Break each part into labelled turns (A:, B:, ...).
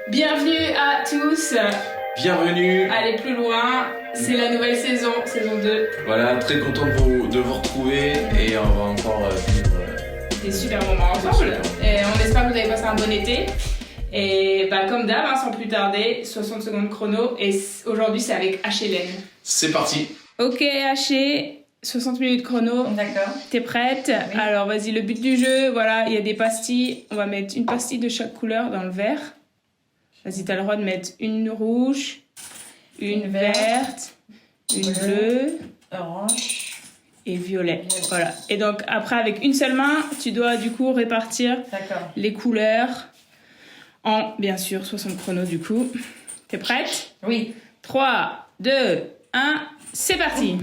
A: Bienvenue à tous.
B: Bienvenue.
A: Aller plus loin, c'est la nouvelle saison 2.
B: Voilà, très content de vous retrouver et on va encore vivre
A: des super moments ensemble. Et on espère que vous avez passé un bon été. Et comme d'hab, sans plus tarder, 60 secondes chrono. Et aujourd'hui, c'est avec H-Hélène.
B: C'est parti.
A: Ok, H, 60 minutes chrono.
C: D'accord.
A: T'es prête?
C: Oui.
A: Alors vas-y, le but du jeu, voilà, il y a des pastilles. On va mettre une pastille de chaque couleur dans le verre. Vas-y, t'as le droit de mettre une rouge, une verte, une bleue,
C: orange
A: et violet. Voilà. Et donc après, avec une seule main, tu dois du coup répartir les couleurs en, bien sûr, 60 chronos du coup. T'es prête?
C: Oui.
A: 3, 2, 1, c'est parti.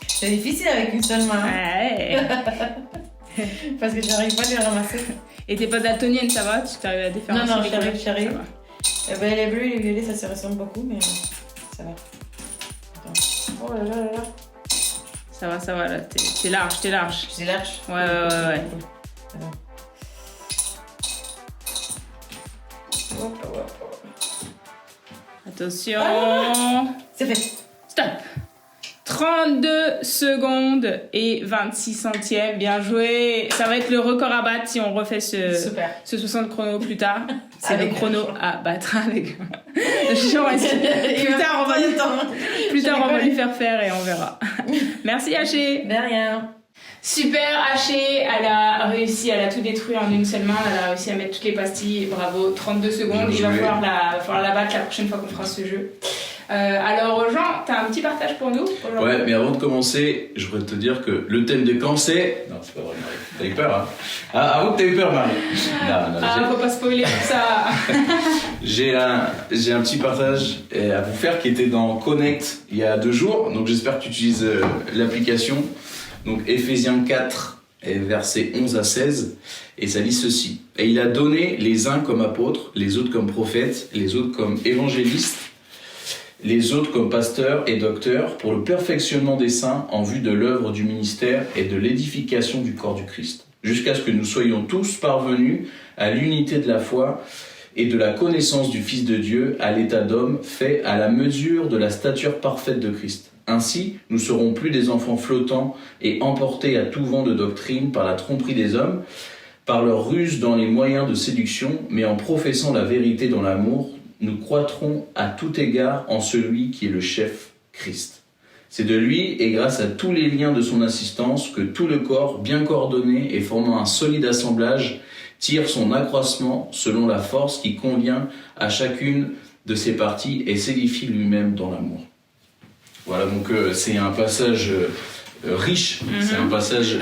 C: C'est difficile avec une seule main.
A: Ouais.
C: Parce que j'arrive pas à les ramasser.
A: Et t'es pas daltonienne, ça va? Tu t'arrives à différencier?
C: Non,
A: les couleurs?
C: j'arrive.
A: Ça va.
C: Les bleus et les violets, ça se ressemble beaucoup, mais ça va. Attends. Oh là là là là.
A: Ça va, là, t'es large.
C: C'est large.
A: Ouais.
C: Attends. Hop.
A: Attention.
C: C'est fait.
A: Stop. 32 secondes et 26 centièmes. Bien joué. Ça va être le record à battre si on refait ce 60 chrono plus tard. C'est le chrono à battre avec... Plus tard, on va lui faire et on verra. Merci Haché.
C: De rien.
A: Super Haché. Elle a tout détruit en une seule main. Elle a réussi à mettre toutes les pastilles. Bravo. 32 secondes. Il va falloir la battre la prochaine fois qu'on fera ce jeu. Alors Jean, t'as un petit partage pour nous aujourd'hui?
B: Ouais, mais avant de commencer, je voudrais te dire que le thème de quand c'est... Non, c'est pas vrai, Marie. T'as eu peur, hein? Ah, avoue que t'as eu peur, Marie. Non,
A: faut pas spoiler tout ça.
B: J'ai un petit partage à vous faire qui était dans Connect il y a 2 jours. Donc j'espère que tu utilises l'application. Donc Ephésiens 4, versets 11 à 16. Et ça dit ceci. Et il a donné les uns comme apôtres, les autres comme prophètes, les autres comme évangélistes, les autres comme pasteurs et docteurs, pour le perfectionnement des saints en vue de l'œuvre du ministère et de l'édification du corps du Christ, jusqu'à ce que nous soyons tous parvenus à l'unité de la foi et de la connaissance du Fils de Dieu, à l'état d'homme, fait à la mesure de la stature parfaite de Christ. Ainsi, nous serons plus des enfants flottants et emportés à tout vent de doctrine par la tromperie des hommes, par leur ruse dans les moyens de séduction, mais en professant la vérité dans l'amour, nous croîtrons à tout égard en celui qui est le chef, Christ. C'est de lui et grâce à tous les liens de son assistance que tout le corps, bien coordonné et formant un solide assemblage, tire son accroissement selon la force qui convient à chacune de ses parties et s'édifie lui-même dans l'amour. Voilà, donc c'est un passage riche, c'est un passage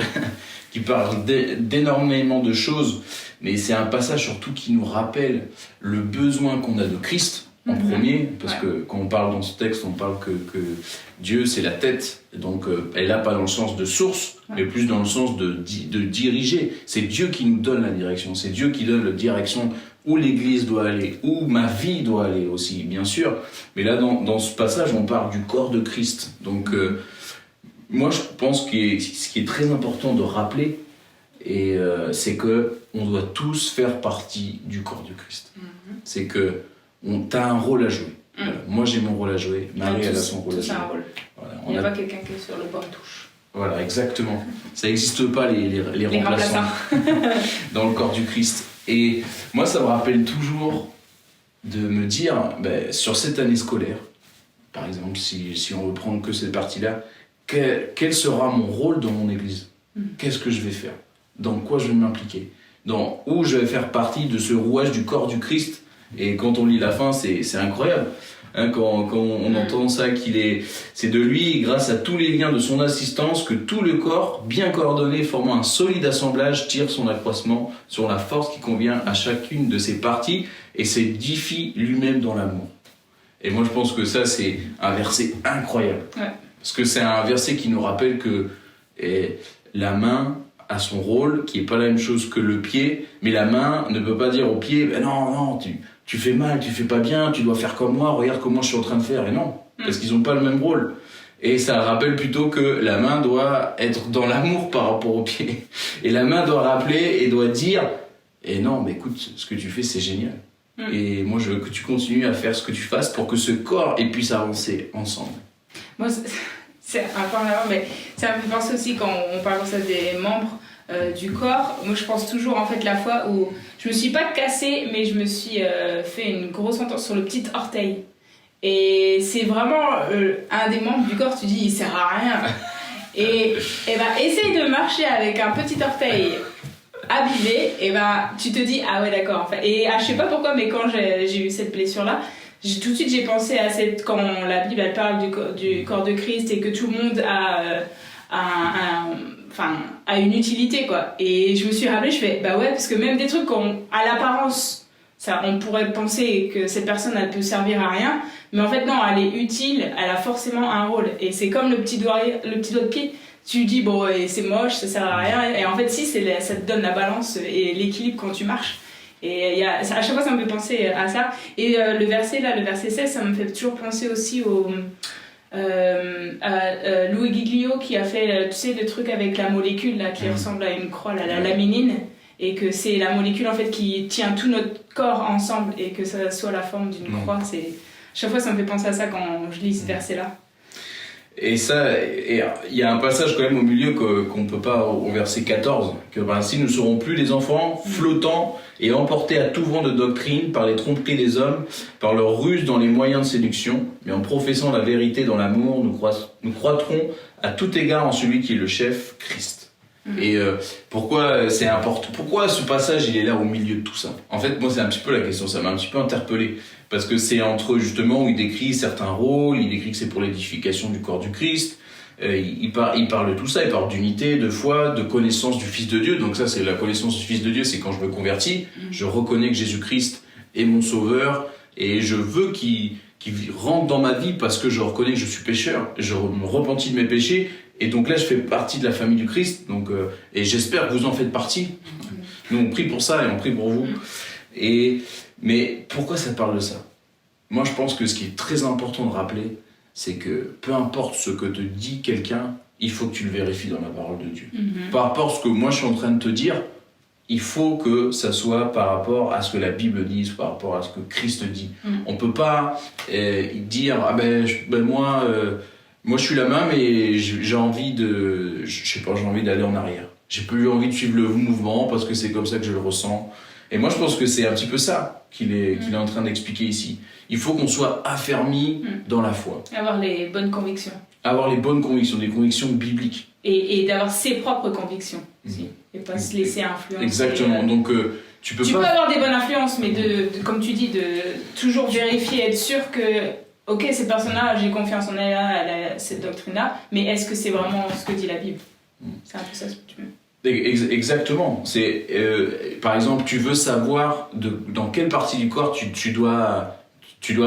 B: qui parle d'énormément de choses, mais c'est un passage surtout qui nous rappelle le besoin qu'on a de Christ en premier, parce que quand on parle dans ce texte, on parle que Dieu c'est la tête, donc elle n'a pas dans le sens de source, mais plus dans le sens de diriger. C'est Dieu qui nous donne la direction, c'est Dieu qui donne la direction où l'Église doit aller, où ma vie doit aller aussi, bien sûr. Mais là, dans ce passage, on parle du corps de Christ. Donc, moi, je pense que ce qui est très important de rappeler, c'est que on doit tous faire partie du corps de Christ. C'est que t'as un rôle à jouer. Voilà. Moi, j'ai mon rôle à jouer. Marie, elle a son rôle à jouer.
A: Un rôle.
B: Voilà.
A: Il n'y a pas quelqu'un qui est sur le bord touche.
B: Voilà, exactement. Ça n'existe pas les remplaçants dans le corps du Christ. Et moi, ça me rappelle toujours de me dire, sur cette année scolaire, par exemple, si on veut prendre que cette partie-là, quel sera mon rôle dans mon église? Qu'est-ce que je vais faire? Dans quoi je vais m'impliquer? Où je vais faire partie de ce rouage du corps du Christ? Et quand on lit la fin, c'est incroyable. Quand on entend ça, c'est de lui, grâce à tous les liens de son assistance, que tout le corps, bien coordonné, formant un solide assemblage, tire son accroissement sur la force qui convient à chacune de ses parties et s'édifie lui-même dans l'amour. Et moi, je pense que ça, c'est un verset incroyable. Ouais. Parce que c'est un verset qui nous rappelle que la main a son rôle, qui n'est pas la même chose que le pied, mais la main ne peut pas dire au pied, non, tu fais mal, tu fais pas bien, tu dois faire comme moi, regarde comment je suis en train de faire. Et non, parce qu'ils n'ont pas le même rôle. Et ça rappelle plutôt que la main doit être dans l'amour par rapport au pied. Et la main doit rappeler et doit dire, Et non, mais écoute, ce que tu fais, c'est génial. Et moi, je veux que tu continues à faire ce que tu fasses pour que ce corps puisse avancer ensemble.
A: Moi, c'est un point là, mais ça me fait penser aussi quand on parle comme ça des membres du corps. Moi, je pense toujours en fait la fois où je me suis pas cassée, mais je me suis fait une grosse entorse sur le petit orteil. Et c'est vraiment un des membres du corps, tu dis, il sert à rien. Et ben, essaye de marcher avec un petit orteil abîmé, et ben, tu te dis, ah ouais, d'accord. En fait. Et je sais pas pourquoi, mais quand j'ai eu cette blessure-là, tout de suite j'ai pensé à quand la Bible elle parle du corps de Christ et que tout le monde a une utilité, quoi. Et je me suis rappelé, je fais, bah ouais, parce que même des trucs à l'apparence, on pourrait penser que cette personne elle peut servir à rien, mais en fait non, elle est utile, elle a forcément un rôle. Et c'est comme le petit doigt de pied, tu dis bon c'est moche, ça sert à rien, et en fait si, ça te donne la balance et l'équilibre quand tu marches. Et à chaque fois ça me fait penser à ça. Et le verset 16, ça me fait toujours penser aussi à Louis Giglio qui a fait tu sais le truc avec la molécule là, qui ressemble à une croix, la laminine, et que c'est la molécule en fait qui tient tout notre corps ensemble, et que ça soit la forme d'une croix. Chaque fois ça me fait penser à ça quand je lis ce verset là.
B: Et il y a un passage quand même au milieu qu'on ne peut pas, au verset 14, que ainsi nous ne serons plus des enfants flottants et emportés à tout vent de doctrine par les tromperies des hommes, par leur ruse dans les moyens de séduction, mais en professant la vérité dans l'amour, nous croîtrons à tout égard en celui qui est le chef, Christ. Et pourquoi c'est important, pourquoi ce passage il est là au milieu de tout ça? En fait, moi c'est un petit peu la question, ça m'a un petit peu interpellé. Parce que c'est entre justement où il décrit certains rôles, il décrit que c'est pour l'édification du corps du Christ, il parle de tout ça, il parle d'unité, de foi, de connaissance du Fils de Dieu. Donc ça, c'est la connaissance du Fils de Dieu, c'est quand je me convertis, je reconnais que Jésus-Christ est mon sauveur, et je veux qu'il rentre dans ma vie parce que je reconnais que je suis pécheur, je me repentis de mes péchés, et donc là je fais partie de la famille du Christ, donc, et j'espère que vous en faites partie. Nous on prie pour ça et on prie pour vous. Mais pourquoi ça parle de ça? Moi, je pense que ce qui est très important de rappeler, c'est que peu importe ce que te dit quelqu'un, il faut que tu le vérifies dans la parole de Dieu. Par rapport à ce que moi je suis en train de te dire, il faut que ça soit par rapport à ce que la Bible dit, par rapport à ce que Christ dit. On ne peut pas dire « Ah moi je suis la main, mais j'ai envie d'aller en arrière. J'ai plus envie de suivre le mouvement parce que c'est comme ça que je le ressens. » Et moi, je pense que c'est un petit peu ça qu'il est en train d'expliquer ici. Il faut qu'on soit affermi dans la foi.
A: Avoir les bonnes convictions.
B: Avoir les bonnes convictions, des convictions bibliques.
A: Et d'avoir ses propres convictions aussi. Et pas se laisser influencer.
B: Exactement. Donc, tu peux
A: avoir des bonnes influences, mais comme tu dis, de toujours vérifier, être sûr que, ok, cette personne-là, j'ai confiance en elle, elle a cette doctrine-là, mais est-ce que c'est vraiment ce que dit la Bible? C'est un peu ça ce que tu veux.
B: Exactement. C'est par exemple, tu veux savoir dans quelle partie du corps tu dois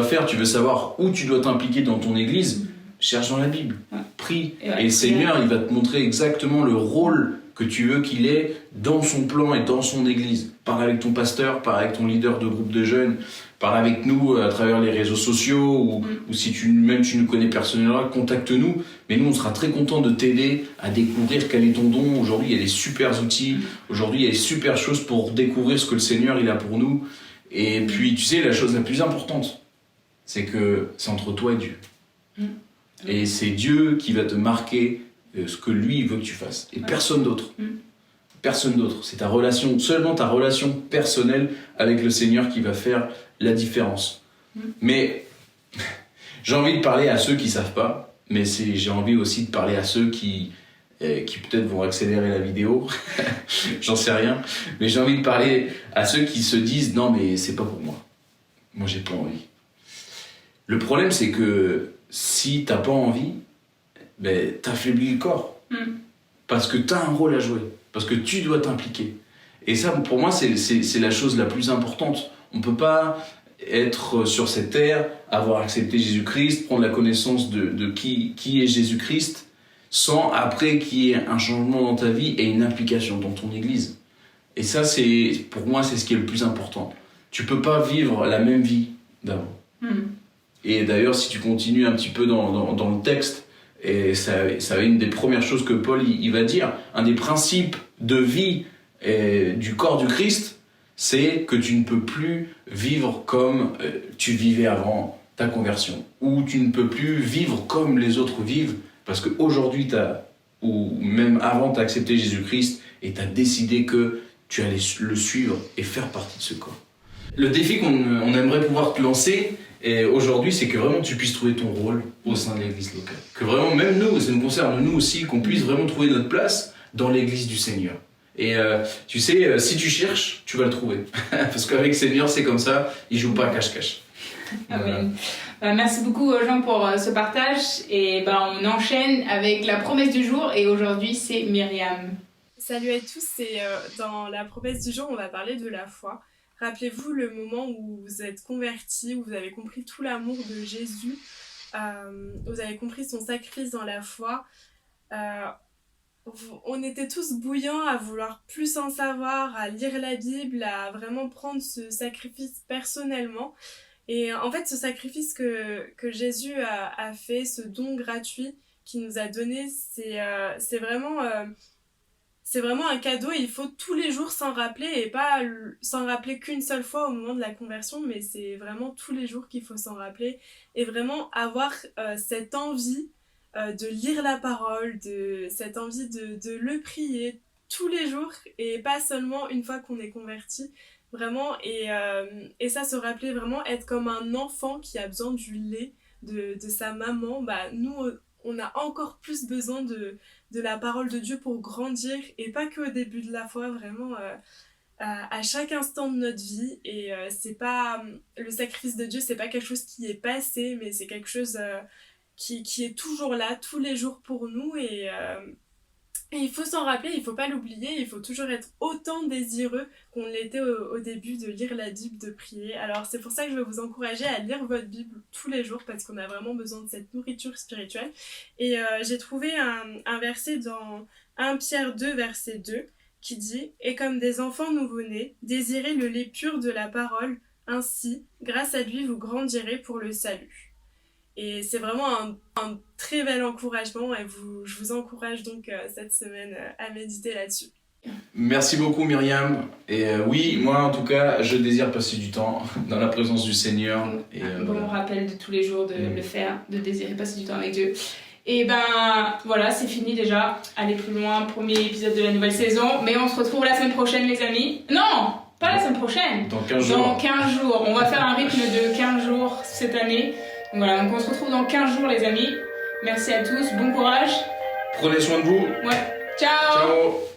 B: faire, tu veux savoir où tu dois t'impliquer dans ton église, cherche dans la Bible, prie, et le Seigneur il va te montrer exactement le rôle que tu veux qu'il ait dans son plan et dans son église. Parle avec ton pasteur, parle avec ton leader de groupe de jeunes, parle avec nous à travers les réseaux sociaux, ou si tu nous connais personnellement, contacte-nous. Mais nous, on sera très contents de t'aider à découvrir quel est ton don. Aujourd'hui, il y a des super outils. Aujourd'hui, il y a des super choses pour découvrir ce que le Seigneur il a pour nous. Et puis, tu sais, la chose la plus importante, c'est que c'est entre toi et Dieu. Et c'est Dieu qui va te marquer ce que lui veut que tu fasses. Et personne d'autre. Personne d'autre. C'est seulement ta relation personnelle avec le Seigneur qui va faire la différence. Mais j'ai envie de parler à ceux qui ne savent pas, mais j'ai envie aussi de parler à ceux qui peut-être vont accélérer la vidéo, j'en sais rien, mais j'ai envie de parler à ceux qui se disent « Non, mais c'est pas pour moi. Moi, j'ai pas envie. » Le problème, c'est que si t'as pas envie, t'affaiblis le corps. Parce que t'as un rôle à jouer. Parce que tu dois t'impliquer. Et ça, pour moi, c'est la chose la plus importante. On ne peut pas être sur cette terre, avoir accepté Jésus-Christ, prendre la connaissance de qui est Jésus-Christ, sans après qu'il y ait un changement dans ta vie et une implication dans ton église. Et ça, pour moi, c'est ce qui est le plus important. Tu ne peux pas vivre la même vie d'avant. Et d'ailleurs, si tu continues un petit peu dans le texte, et ça va être une des premières choses que Paul il va dire, un des principes de vie du corps du Christ, c'est que tu ne peux plus vivre comme tu vivais avant ta conversion, ou tu ne peux plus vivre comme les autres vivent, parce qu'aujourd'hui, ou même avant, tu as accepté Jésus-Christ et tu as décidé que tu allais le suivre et faire partie de ce corps. Le défi qu'on aimerait pouvoir te lancer aujourd'hui, c'est que vraiment tu puisses trouver ton rôle au sein de l'église locale. Que vraiment, même nous, ça nous concerne nous aussi, qu'on puisse vraiment trouver notre place dans l'église du Seigneur. Et tu sais, si tu cherches, tu vas le trouver. Parce qu'avec le Seigneur, c'est comme ça, il joue pas à cache-cache.
A: Amen. Merci beaucoup Jean pour ce partage. Et on enchaîne avec la promesse du jour. Et aujourd'hui, c'est Myriam.
D: Salut à tous, et dans la promesse du jour, on va parler de la foi. Rappelez-vous le moment où vous êtes convertis, où vous avez compris tout l'amour de Jésus, vous avez compris son sacrifice dans la foi. On était tous bouillants à vouloir plus en savoir, à lire la Bible, à vraiment prendre ce sacrifice personnellement. Et en fait, ce sacrifice que Jésus a fait, ce don gratuit qu'il nous a donné, c'est vraiment un cadeau, et il faut tous les jours s'en rappeler, et pas s'en rappeler qu'une seule fois au moment de la conversion, mais c'est vraiment tous les jours qu'il faut s'en rappeler, et vraiment avoir cette envie de lire la parole, cette envie de le prier tous les jours, et pas seulement une fois qu'on est converti, vraiment, et ça, se rappeler vraiment, être comme un enfant qui a besoin du lait de sa maman. Nous, on a encore plus besoin de la parole de Dieu pour grandir, et pas qu'au début de la foi, vraiment à chaque instant de notre vie. Et c'est pas le sacrifice de Dieu, c'est pas quelque chose qui est passé, mais c'est quelque chose qui est toujours là, tous les jours pour nous, et il faut s'en rappeler, il faut pas l'oublier, il faut toujours être autant désireux qu'on l'était au début de lire la Bible, de prier. Alors c'est pour ça que je vais vous encourager à lire votre Bible tous les jours, parce qu'on a vraiment besoin de cette nourriture spirituelle. Et j'ai trouvé un verset dans 1 Pierre 2, verset 2, qui dit « Et comme des enfants nouveau-nés, désirez le lait pur de la parole, ainsi, grâce à lui, vous grandirez pour le salut. » Et c'est vraiment un très bel encouragement, et je vous encourage donc cette semaine à méditer là-dessus.
B: Merci beaucoup Myriam. Et oui, moi en tout cas, je désire passer du temps dans la présence du Seigneur.
A: Bon rappel de tous les jours de le faire, de désirer passer du temps avec Dieu. Et voilà, c'est fini déjà. Allez plus loin, premier épisode de la nouvelle saison. Mais on se retrouve la semaine prochaine, les amis. Non, pas la semaine prochaine.
B: Dans 15 jours.
A: Dans 15 jours. On va faire un rythme de 15 jours cette année. Voilà, donc on se retrouve dans 15 jours, les amis. Merci à tous, bon courage.
B: Prenez soin de vous.
A: Ouais, ciao.
B: Ciao.